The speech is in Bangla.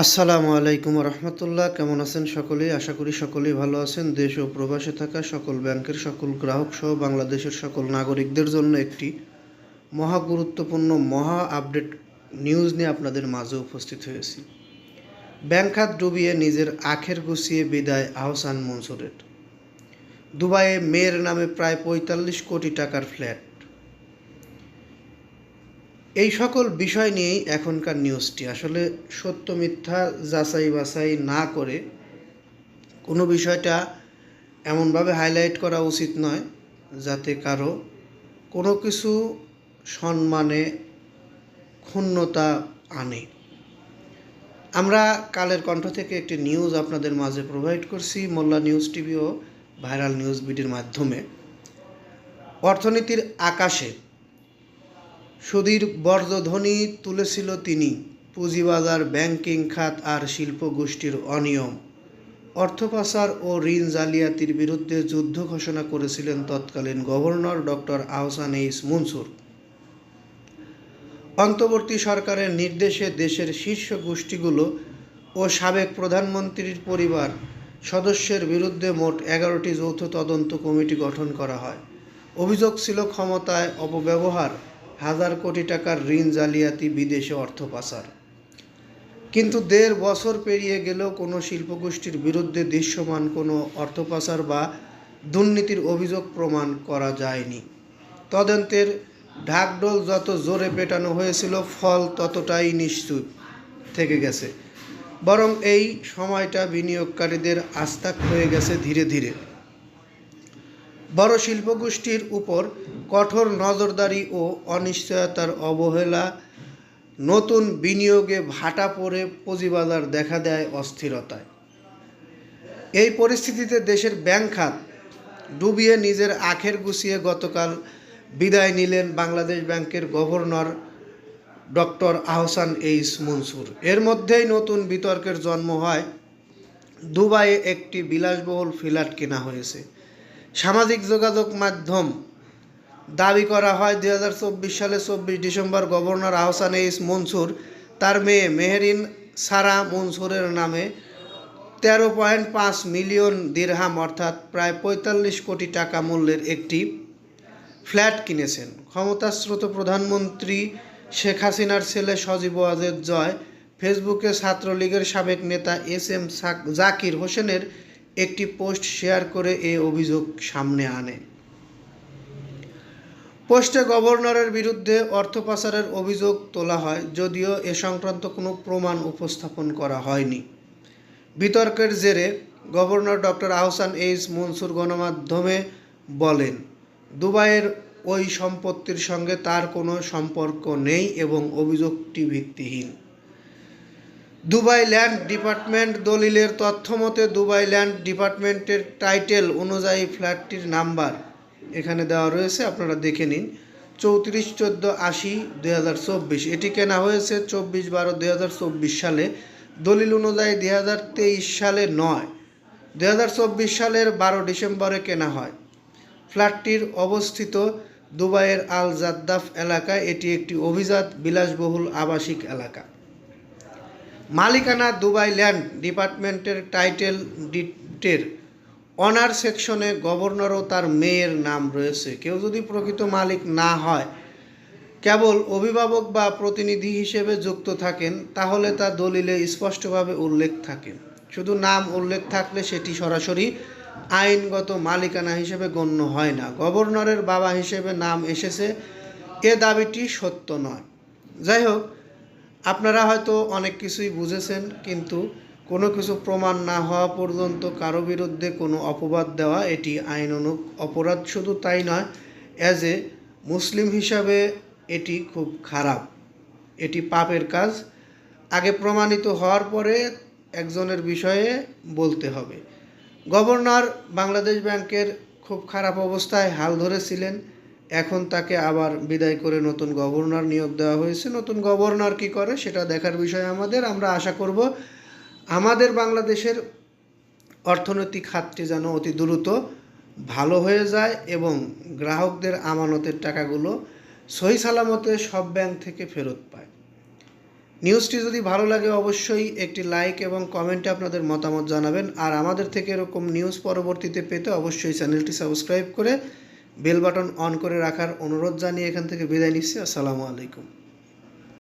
আসসালামু আলাইকুম রহমতুল্লাহ। কেমন আছেন সকলেই? আশা করি সকলেই ভালো আছেন। দেশ ও প্রবাসে থাকা সকল ব্যাংকের সকল গ্রাহক সহ বাংলাদেশের সকল নাগরিকদের জন্য একটি মহা গুরুত্বপূর্ণ মহা আপডেট নিউজ নিয়ে আপনাদের মাঝে উপস্থিত হয়েছি। ব্যাংক খাত ডুবিয়ে নিজের আখের গুছিয়ে বিদায় আহসান মনসুরের। দুবাইয়ে মেয়ের নামে প্রায় ৪৫ কোটি টাকার ফ্ল্যাট। এই সকল বিষয় নিয়েই এখনকার নিউজটি। আসলে সত্য মিথ্যা যাচাই বাছাই না করে কোনো বিষয়টা এমনভাবে হাইলাইট করা উচিত নয় যাতে কারো কোনো কিছু সম্মানে ক্ষুণ্ণতা আনে। আমরা কালের কণ্ঠ থেকে একটি নিউজ আপনাদের মাঝে প্রোভাইড করছি মোল্লা নিউজ টিভি ও ভাইরাল নিউজ বিডির মাধ্যমে। অর্থনীতির আকাশে সুদীর বজ্রধ্বনি তুলেছিল তিনি। পুঁজিবাজার, ব্যাংকিং খাত আর শিল্প গোষ্ঠীর অনিয়ম, অর্থ পাচার ও ঋণ জালিয়াতির বিরুদ্ধে যুদ্ধ ঘোষণা করেছিলেন তৎকালীন governor doctor Ahsan H Mansur. অন্তর্বর্তী সরকারের নির্দেশে দেশের শীর্ষ গোষ্ঠীগুলো ও সাবেক প্রধানমন্ত্রীর পরিবার সদস্যের বিরুদ্ধে মোট 11টি যৌথ তদন্ত কমিটি গঠন করা হয়। অভিযোগ ছিল ক্ষমতায় অপব্যবহার, হাজার কোটি টাকার ঋণ জালিয়াতি, বিদেশে অর্থ পাচার। কিন্তু ১.৫ বছর পেরিয়ে গেলেও কোনো শিল্পগোষ্ঠীর বিরুদ্ধে দৃশ্যমান কোনো অর্থ পাচার বা দুর্নীতির অভিযোগ প্রমাণ করা যায়নি। তদন্তের ঢাকঢোল যত জোরে পেটানো হয়েছিল, ফল ততটাই নিশ্চুপ থেকে গেছে। বরং এই সময়টা বিনিয়োগকারীদের আস্থা হয়ে গেছে ধীরে ধীরে। বড় শিল্পগোষ্ঠীর উপর কঠোর নজরদারি ও অনিশ্চয়তার অবহেলা, নতুন বিনিয়োগে ভাটা পড়ে পুঁজিবাজার দেখা দেয় অস্থিরতায়। এই পরিস্থিতিতে দেশের ব্যাংক খাত ডুবিয়ে নিজের আখের গুছিয়ে গতকাল বিদায় নিলেন বাংলাদেশ ব্যাংকের governor doctor Ahsan H Mansur. এর মধ্যেই নতুন বিতর্কের জন্ম হয়। দুবাইয়ে একটি বিলাসবহুল ফ্ল্যাট কেনা হয়েছে। সামাজিক যোগাযোগ মাধ্যম দাবি করা হয় ২০২৪ সালে ২৪ December governor Ahsan H Mansur তার মেয়ে মেহেরিন সারা মনসুরের নামে ১৩.৫ মিলিয়ন দিরহাম অর্থাৎ প্রায় ৪৫ কোটি টাকা মূল্যের একটি ফ্ল্যাট কিনেছেন। ক্ষমতাচ্যুত প্রধানমন্ত্রী শেখ হাসিনার ছেলে সজীব ওয়াজেদ জয় ফেসবুকে ছাত্রলীগের সাবেক নেতা এস.এম. জাকির হোসেনের একটি পোস্ট শেয়ার করে এ অভিযোগ সামনে আনে। পোস্টে গভর্নরের বিরুদ্ধে অর্থ পাচারের অভিযোগ তোলা হয়, যদিও এ সংক্রান্ত কোনো প্রমাণ উপস্থাপন করা হয়নি। বিতর্কের জেরে governor doctor Ahsan H Mansur গণমাধ্যমে বলেন, দুবাইয়ের ওই সম্পত্তির সঙ্গে তার কোনো সম্পর্ক নেই এবং অভিযোগটি ভিত্তিহীন। দুবাই ল্যান্ড ডিপার্টমেন্ট দলিলের তথ্যমতে দুবাই ল্যান্ড ডিপার্টমেন্টের টাইটেল অনুযায়ী ফ্ল্যাটটির নাম্বার এখানে দেওয়া রয়েছে, আপনারা দেখে নিন, ৩৪/১৪/৮০/২০২৪। এটি কেনা হয়েছে ২৪/১২/২০২৪ সালে। দলিল অনুযায়ী ২০২৩ সালে নয়, ২০২৪ সালের ১২ ডিসেম্বরে কেনা হয়। ফ্ল্যাটটির অবস্থিত দুবাইয়ের আল জাদ্দাফ এলাকায়। এটি একটি অভিজাত বিলাসবহুল আবাসিক এলাকা। মালিকানা দুবাই ল্যান্ড ডিপার্টমেন্টের টাইটেল ডিটের অনার সেকশনে গভর্নর ও তার মেয়ের নাম রয়েছে। কেউ যদি প্রকৃত মালিক না হয়, কেবল অভিভাবক বা প্রতিনিধি হিসেবে যুক্ত থাকেন, তাহলে তা দলিলে স্পষ্টভাবে উল্লেখ থাকে। শুধু নাম উল্লেখ থাকলে সেটি সরাসরি আইনগত মালিকানা হিসেবে গণ্য হয় না। গভর্নরের বাবা হিসেবে নাম এসেছে, এ দাবিটি সত্য নয়। যাই হোক, আপনারা হয়তো অনেক কিছুই বুঝেছেন, কিন্তু কোনো কিছু প্রমাণ না হওয়া পর্যন্ত কারো বিরুদ্ধে কোনো অপবাদ দেওয়া এটি আইনানুগ অপরাধ। শুধু তাই নয়, অ্যাজ এ মুসলিম হিসাবে এটি খুব খারাপ, এটি পাপের কাজ। আগে প্রমাণিত হওয়ার পরে একজনের বিষয়ে বলতে হবে। গভর্নর বাংলাদেশ ব্যাংকের খুব খারাপ অবস্থায় হাল ধরেছিলেন, এখন তাকে আবার বিদায় করে নতুন গভর্নর নিয়োগ দেওয়া হয়েছে। নতুন গভর্নর কী করে সেটা দেখার বিষয় আমাদের। আমরা আশা করব আমাদের বাংলাদেশের অর্থনৈতিক খাতটি যেন অতি দ্রুত ভালো হয়ে যায় এবং গ্রাহকদের আমানতের টাকাগুলো সহি সালামতে সব ব্যাংক থেকে ফেরত পায়। নিউজটি যদি ভালো লাগে অবশ্যই একটি লাইক এবং কমেন্টে আপনাদের মতামত জানাবেন। আর আমাদের থেকে এরকম নিউজ পরবর্তীতে পেতে অবশ্যই চ্যানেলটি সাবস্ক্রাইব করে বেল বাটন অন করে রাখার অনুরোধ জানিয়ে এখান থেকে বিদায় নিচ্ছি। আসসালামু আলাইকুম।